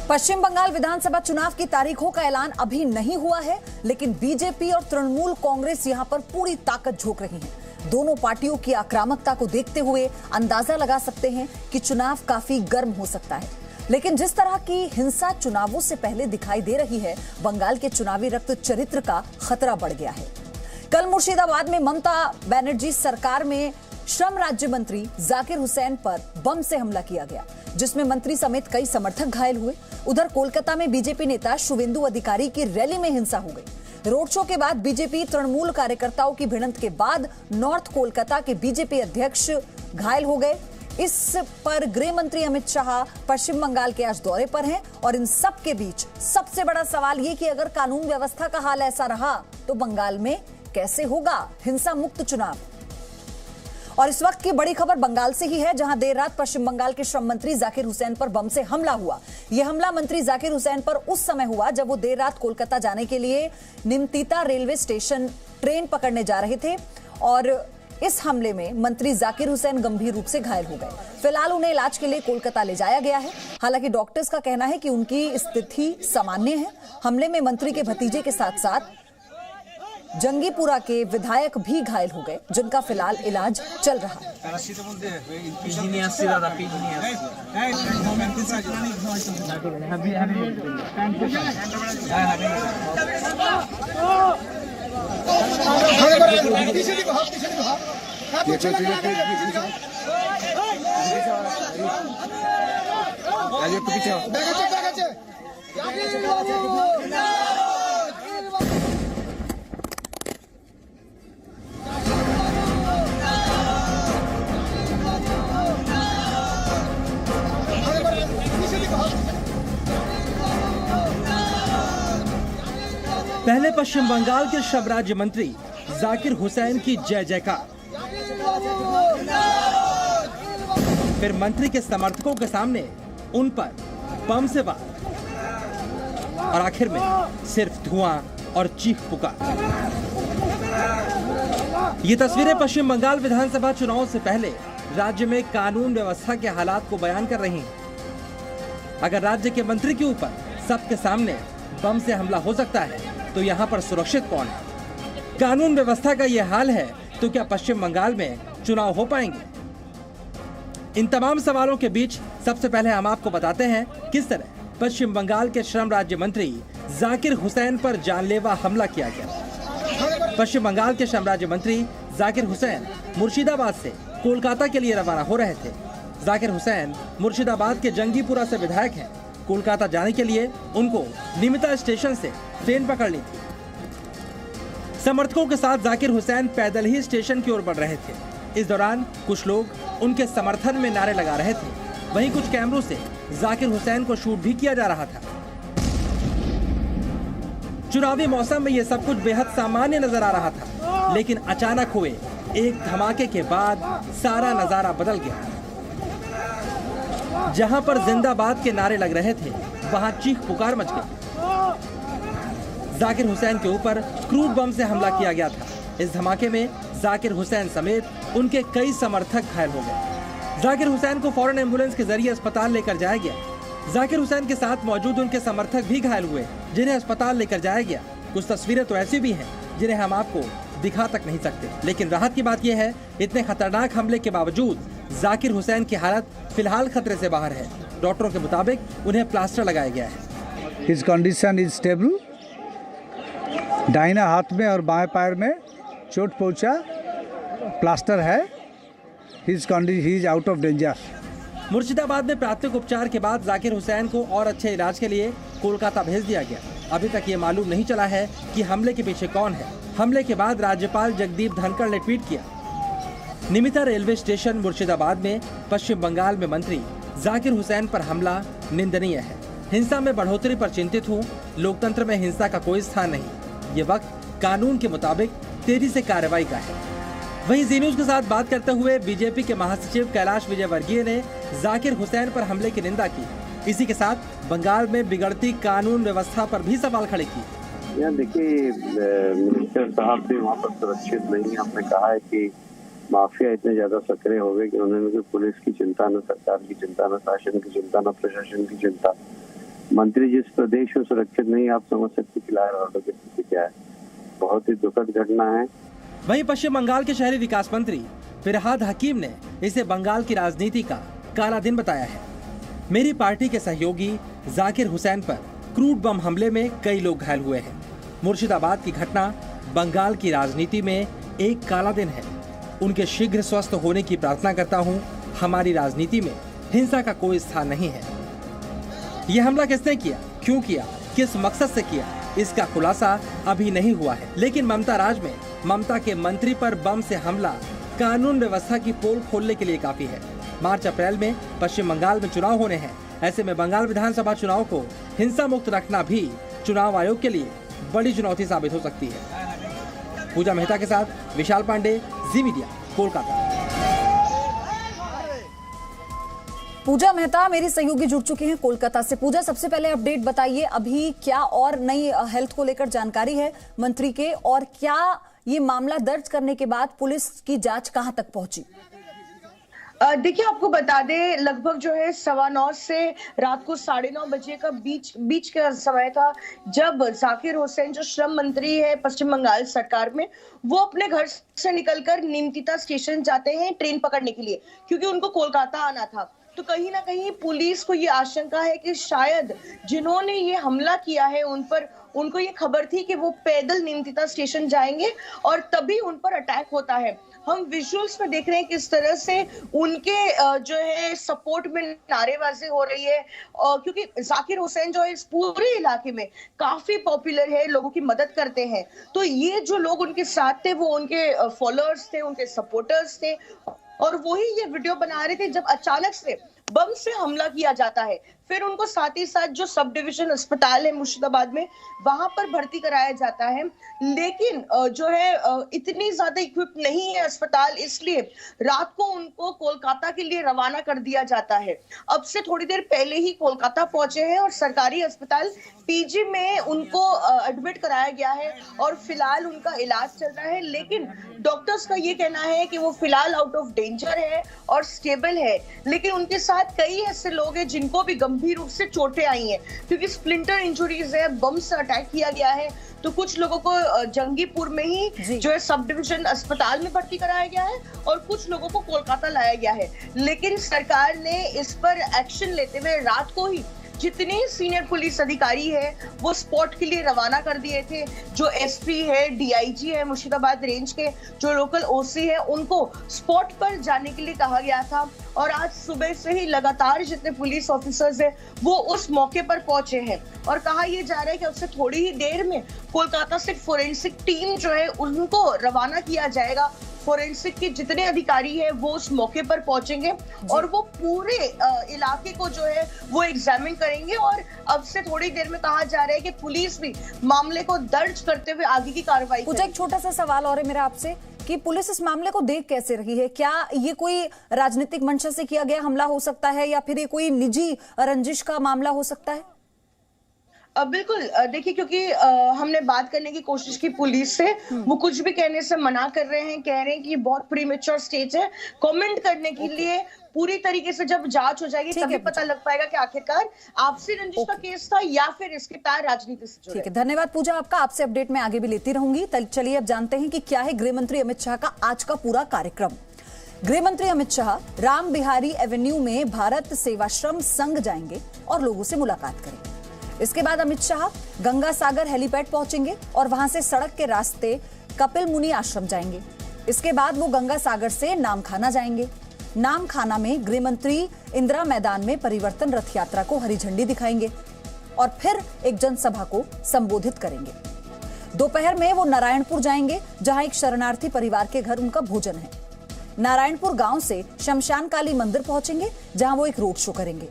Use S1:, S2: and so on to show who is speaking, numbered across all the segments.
S1: पश्चिम बंगाल विधानसभा चुनाव की तारीखों का ऐलान अभी नहीं हुआ है, लेकिन बीजेपी और तृणमूल कांग्रेस यहां पर पूरी ताकत झोंक रही है। दोनों पार्टियों की आक्रामकता को देखते हुए अंदाजा लगा सकते हैं कि चुनाव काफी गर्म हो सकता है। लेकिन जिस तरह की हिंसा चुनावों से पहले दिखाई दे रही है, बंगाल के चुनावी रक्त चरित्र का खतरा बढ़ गया है। कल मुर्शिदाबाद में ममता बनर्जी सरकार में श्रम राज्य मंत्री जाकिर हुसैन पर बम से हमला किया गया, जिसमें मंत्री समेत कई समर्थक घायल हुए। उधर कोलकाता में बीजेपी नेता शुवेंदु अधिकारी की रैली में हिंसा हो गई। रोड शो के बाद बीजेपी तृणमूल कार्यकर्ताओं की भिड़ंत के बाद नॉर्थ कोलकाता के बीजेपी अध्यक्ष घायल हो गए। इस पर गृह मंत्री अमित शाह पश्चिम बंगाल के आज दौरे पर हैं और इन सब के बीच सबसे बड़ा सवाल ये कि अगर कानून व्यवस्था का हाल ऐसा रहा तो बंगाल में कैसे होगा हिंसा मुक्त चुनाव। और इस वक्त की बड़ी खबर बंगाल से ही है, जहां देर रात पश्चिम बंगाल के श्रम मंत्री जाकिर हुसैन पर बम से हमला हुआ। यह हमला मंत्री जाकिर हुसैन पर उस समय हुआ जब वो देर रात कोलकाता जाने के लिए निमतीता रेलवे स्टेशन ट्रेन पकड़ने जा रहे थे और इस हमले में मंत्री जाकिर हुसैन गंभीर रूप से घायल हो गए। फिलहाल उन्हें इलाज के लिए कोलकाता ले जाया गया है। हालांकि डॉक्टर्स का कहना है कि उनकी स्थिति सामान्य है। हमले में मंत्री के भतीजे के साथ साथ जंगीपुरा के विधायक भी घायल हो गए, जिनका फिलहाल इलाज चल रहा है।
S2: पहले पश्चिम बंगाल के श्रम राज्य मंत्री जाकिर हुसैन की जय जयकार, फिर मंत्री के समर्थकों के सामने उन पर बम से वार और आखिर में सिर्फ धुआं और चीख पुकार। ये तस्वीरें पश्चिम बंगाल विधानसभा चुनाव से पहले राज्य में कानून व्यवस्था के हालात को बयान कर रही हैं। अगर राज्य के मंत्री के ऊपर सबके सामने बम से हमला हो सकता है तो यहाँ पर सुरक्षित कौन है? कानून व्यवस्था का ये हाल है तो क्या पश्चिम बंगाल में चुनाव हो पाएंगे? इन तमाम सवालों के बीच सबसे पहले हम आपको बताते हैं किस तरह पश्चिम बंगाल के श्रम राज्य मंत्री जाकिर हुसैन पर जानलेवा हमला किया गया। पश्चिम बंगाल के श्रम राज्य मंत्री जाकिर हुसैन मुर्शिदाबाद से कोलकाता के लिए रवाना हो रहे थे। जाकिर हुसैन मुर्शिदाबाद के जंगीपुरा से विधायक हैं। कोलकाता जाने के लिए उनको निमिता स्टेशन से ट्रेन पकड़नी थी। समर्थकों के साथ जाकिर हुसैन पैदल ही स्टेशन की ओर बढ़ रहे थे। इस दौरान कुछ लोग उनके समर्थन में नारे लगा रहे थे। वहीं कुछ कैमरों से जाकिर हुसैन को शूट भी किया जा रहा था। चुनावी मौसम में यह सब कुछ बेहद सामान्य नजर आ रहा था, लेकिन अचानक हुए एक धमाके के बाद सारा नजारा बदल गया। जहां पर जिंदाबाद के नारे लग रहे थे, वहां चीख पुकार मच गई। जाकिर हुसैन के ऊपर क्रूड बम से हमला किया गया था। इस धमाके में जाकिर हुसैन समेत उनके कई समर्थक घायल हो गए। जाकिर हुसैन को फौरन एम्बुलेंस के जरिए अस्पताल लेकर जाया गया। जाकिर हुसैन के साथ मौजूद उनके समर्थक भी घायल हुए, जिन्हें अस्पताल लेकर जाया गया। कुछ तस्वीरें तो ऐसी भी हैं जिन्हें हम आपको दिखा तक नहीं सकते। लेकिन राहत की बात यह है, इतने खतरनाक हमले के बावजूद जाकिर हुसैन की हालत फिलहाल खतरे से बाहर है। डॉक्टरों के मुताबिक उन्हें प्लास्टर लगाया गया है।
S3: His condition is stable. दाहिना हाथ में और बाएं पैर में चोट पहुंचा, प्लास्टर है। He is out of danger.
S2: Murshidabad में प्राथमिक उपचार के बाद जाकिर हुसैन को और अच्छे इलाज के लिए कोलकाता भेज दिया गया। अभी तक ये मालूम नहीं चला है कि हमले के पीछे कौन है। हमले के बाद राज्यपाल जगदीप धनखड़ ने ट्वीट किया, निमिता रेलवे स्टेशन मुर्शिदाबाद में पश्चिम बंगाल में मंत्री जाकिर हुसैन पर हमला निंदनीय है। हिंसा में बढ़ोतरी पर चिंतित हूँ। लोकतंत्र में हिंसा का कोई स्थान नहीं। ये वक्त कानून के मुताबिक तेजी से कार्रवाई का है। वहीं जी न्यूज के साथ बात करते हुए बीजेपी के महासचिव कैलाश विजयवर्गीय ने जाकिर हुसैन पर हमले की निंदा की। इसी के साथ बंगाल में बिगड़ती कानून व्यवस्था पर भी सवाल खड़े किए।
S4: यहाँ देखिए, मिनिस्टर साहब भी वहाँ पर सुरक्षित नहीं। हमने कहा है कि माफिया इतने ज्यादा सक्रिय हो गए कि उन्होंने पुलिस की चिंता, न सरकार की चिंता, न शासन की चिंता, न प्रशासन की चिंता। मंत्री जिस प्रदेश में सुरक्षित नहीं, आप समझ सकते कि लॉ एंड ऑर्डर की स्थिति क्या है। बहुत ही दुखद घटना है।
S2: वहीं पश्चिम बंगाल के शहरी विकास मंत्री फिरहाद हकीम ने इसे बंगाल की राजनीति का काला दिन बताया है। मेरी पार्टी के सहयोगी जाकिर हुसैन पर क्रूड बम हमले में कई लोग घायल हुए हैं। मुर्शिदाबाद की घटना बंगाल की राजनीति में एक काला दिन है। उनके शीघ्र स्वस्थ होने की प्रार्थना करता हूं। हमारी राजनीति में हिंसा का कोई स्थान नहीं है। यह हमला किसने किया, क्यों किया, किस मकसद से किया, इसका खुलासा अभी नहीं हुआ है। लेकिन ममता राज में ममता के मंत्री पर बम से हमला कानून व्यवस्था की पोल खोलने के लिए काफी है। मार्च अप्रैल में पश्चिम बंगाल में चुनाव होने हैं। ऐसे में बंगाल विधानसभा चुनाव को हिंसा मुक्त रखना भी चुनाव आयोग के लिए बड़ी चुनौती साबित हो सकती है। पूजा मेहता के साथ विशाल पांडे, जी मीडिया, कोलकाता।
S1: पूजा मेहता मेरी सहयोगी जुड़ चुकी हैं कोलकाता से। पूजा, सबसे पहले अपडेट बताइए, अभी क्या और नई हेल्थ को लेकर जानकारी है मंत्री के, और क्या ये मामला दर्ज करने के बाद पुलिस की जांच कहां तक पहुंची?
S5: देखिए, आपको बता दें, लगभग जो है 9:15 से रात को 9:30 बजे का बीच का समय था, जब जाकिर हुसैन जो श्रम मंत्री है पश्चिम बंगाल सरकार में, वो अपने घर से निकलकर नीमतिता स्टेशन जाते हैं ट्रेन पकड़ने के लिए, क्योंकि उनको कोलकाता आना था। तो कहीं ना कहीं पुलिस को ये आशंका है कि शायद जिन्होंने ये हमला किया है उनको ये खबर थी कि वो पैदल नीमतिता स्टेशन जाएंगे और तभी उन पर अटैक होता है। हम विजुअल्स में देख रहे हैं किस तरह से उनके जो है सपोर्ट में नारेबाजी हो रही है, क्योंकि जाकिर हुसैन जो है इस पूरे इलाके में काफी पॉपुलर है, लोगों की मदद करते हैं। तो ये जो लोग उनके साथ थे वो उनके फॉलोअर्स थे, उनके सपोर्टर्स थे, और वही ये वीडियो बना रहे थे जब अचानक से बम से हमला किया जाता है। फिर उनको साथ ही साथ जो सब डिविजन अस्पताल है मुर्शिदाबाद में, वहां पर भर्ती कराया जाता है। लेकिन जो है इतनी ज्यादा इक्विप नहीं है अस्पताल, इसलिए रात को उनको कोलकाता के लिए रवाना कर दिया जाता है। अब से थोड़ी देर पहले ही कोलकाता पहुंचे हैं और सरकारी अस्पताल पीजी में उनको एडमिट कराया गया है और फिलहाल उनका इलाज चल रहा है। लेकिन डॉक्टर्स का ये कहना है कि वो फिलहाल आउट ऑफ डेंजर है और स्टेबल है। लेकिन उनके साथ कई ऐसे लोग हैं जिनको भी गंभीर रूप से चोटें आई हैं, क्योंकि स्प्लिंटर इंजुरीज है, बम से अटैक किया गया है। तो कुछ लोगों को जंगीपुर में ही जो है सब डिविजन अस्पताल में भर्ती कराया गया है और कुछ लोगों को कोलकाता लाया गया है। लेकिन सरकार ने इस पर एक्शन लेते हुए रात को ही जितने सीनियर पुलिस अधिकारी है वो स्पॉट के लिए रवाना कर दिए थे। जो एसपी है, डीआईजी है मुर्शिदाबाद रेंज के, जो लोकल ओसी है, उनको स्पॉट पर जाने के लिए कहा गया था। और आज सुबह से ही लगातार जितने पुलिस ऑफिसर्स हैं वो उस मौके पर पहुंचे हैं और कहा यह जा रहा है कि अब से थोड़ी ही देर में कोलकाता से फोरेंसिक टीम जो है उनको रवाना किया जाएगा। फोरेंसिक के जितने अधिकारी हैं वो उस मौके पर पहुंचेंगे और वो पूरे इलाके को जो है वो एग्जामिन करेंगे। और अब से थोड़ी देर में कहा जा रहा है कि पुलिस भी मामले को दर्ज करते हुए आगे की कार्रवाई करेगी।
S1: एक छोटा सा सवाल और है मेरा आपसे कि पुलिस इस मामले को देख कैसे रही है? क्या ये कोई राजनीतिक मंशा से किया गया हमला हो सकता है या फिर ये कोई निजी रंजिश का मामला हो सकता है?
S5: बिल्कुल, देखिए, क्योंकि हमने बात करने की कोशिश की पुलिस से, वो कुछ भी कहने से मना कर रहे हैं, कह रहे हैं कि ये बहुत प्रीमेच्योर स्टेज है कमेंट करने के लिए। पूरी तरीके से जब जांच हो जाएगी तभी पता लग पाएगा कि आखिरकार आपसी रंजिश का केस था या फिर इसके तार राजनीति से जुड़े।
S1: ठीक है, धन्यवाद पूजा आपका। आपसे अपडेट मैं आगे भी लेती रहूंगी। चलिए अब जानते हैं कि क्या है गृह मंत्री अमित शाह का आज का पूरा कार्यक्रम। गृह मंत्री अमित शाह राम बिहारी एवेन्यू में भारत सेवाश्रम संघ जाएंगे और लोगों से मुलाकात करेंगे। इसके बाद अमित शाह गंगा सागर हेलीपैड पहुंचेंगे और वहां से सड़क के रास्ते कपिल मुनि आश्रम जाएंगे। इसके बाद वो गंगा सागर से नामखाना जाएंगे। नामखाना में गृह मंत्री इंदिरा मैदान में परिवर्तन रथ यात्रा को हरी झंडी दिखाएंगे और फिर एक जनसभा को संबोधित करेंगे। दोपहर में वो नारायणपुर जाएंगे, जहां एक शरणार्थी परिवार के घर उनका भोजन है। नारायणपुर गांव से शमशान काली मंदिर पहुंचेंगे, जहां वो एक रोड शो करेंगे।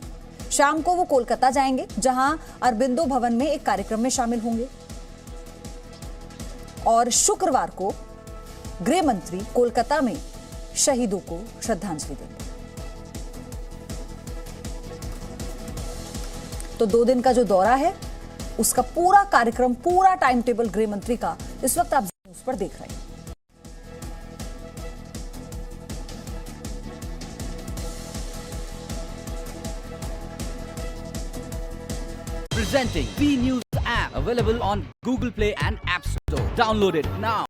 S1: शाम को वो कोलकाता जाएंगे, जहां अरबिंदो भवन में एक कार्यक्रम में शामिल होंगे और शुक्रवार को गृह मंत्री कोलकाता में शहीदों को श्रद्धांजलि देंगे। तो 2 दिन का जो दौरा है उसका पूरा कार्यक्रम, पूरा टाइम टेबल गृह मंत्री का इस वक्त आप न्यूज़ पर देख रहे हैं।
S6: Presenting B News app, available on Google Play and App Store. Download it now.